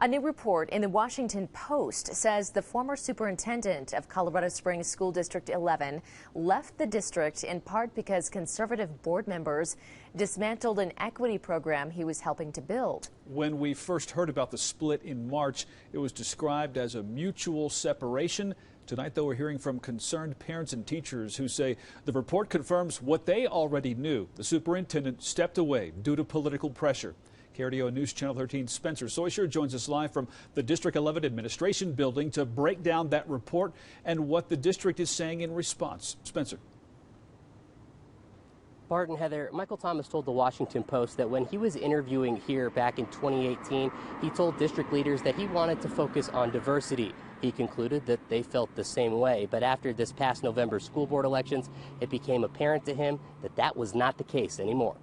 A new report in the Washington Post says the former superintendent of Colorado Springs School District 11 left the district in part because conservative board members dismantled an equity program he was helping to build. When we first heard about the split in March, it was described as a mutual separation. Tonight, though, we're hearing from concerned parents and teachers who say the report confirms what they already knew. The superintendent stepped away due to political pressure. KRDO News Channel 13's Spencer Soisher joins us live from the District 11 Administration Building to break down that report and what the district is saying in response. Spencer. Bart and Heather, Michael Thomas told the Washington Post that when he was interviewing here back in 2018, he told district leaders that he wanted to focus on diversity. He concluded that they felt the same way, but after this past November school board elections, it became apparent to him that that was not the case anymore.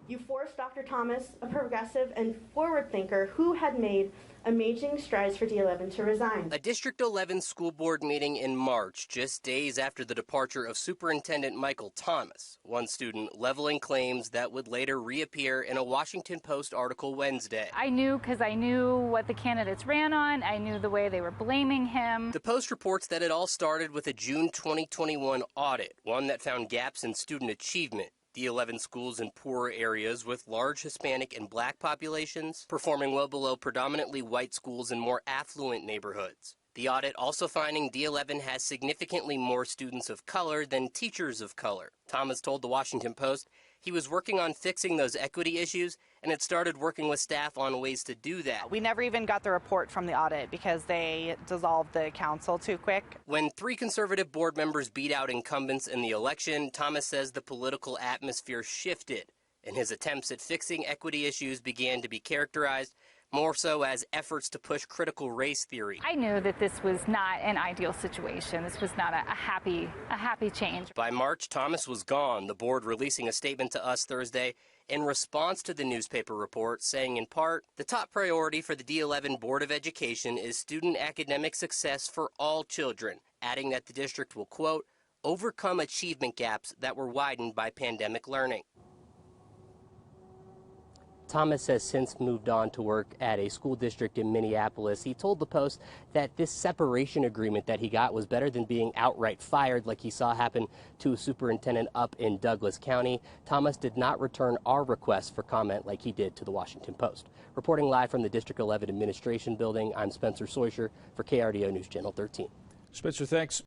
You forced Dr. Thomas, a progressive and forward thinker who had made amazing strides for D11, to resign. A District 11 school board meeting in March, just days after the departure of Superintendent Michael Thomas. One student leveling claims that would later reappear in a Washington Post article Wednesday. I knew because I knew what the candidates ran on. I knew the way they were blaming him. The Post reports that it all started with a June 2021 audit, one that found gaps in student achievement. D11 schools in poorer areas with large Hispanic and Black populations, performing well below predominantly white schools in more affluent neighborhoods. The audit also finding D11 has significantly more students of color than teachers of color. Thomas told the Washington Post he was working on fixing those equity issues and had started working with staff on ways to do that. We never even got the report from the audit because they dissolved the council too quick. When 3 conservative board members beat out incumbents in the election, Thomas says the political atmosphere shifted, and his attempts at fixing equity issues began to be characterized more so as efforts to push critical race theory. I knew that this was not an ideal situation. This was not a happy change. By March, Thomas was gone, the board releasing a statement to us Thursday in response to the newspaper report, saying in part, the top priority for the D11 Board of Education is student academic success for all children, adding that the district will, quote, overcome achievement gaps that were widened by pandemic learning. Thomas has since moved on to work at a school district in Minneapolis. He told the Post that this separation agreement that he got was better than being outright fired like he saw happen to a superintendent up in Douglas County. Thomas did not return our request for comment like he did to the Washington Post. Reporting live from the District 11 Administration Building, I'm Spencer Soisher for KRDO News Channel 13. Spencer, thanks.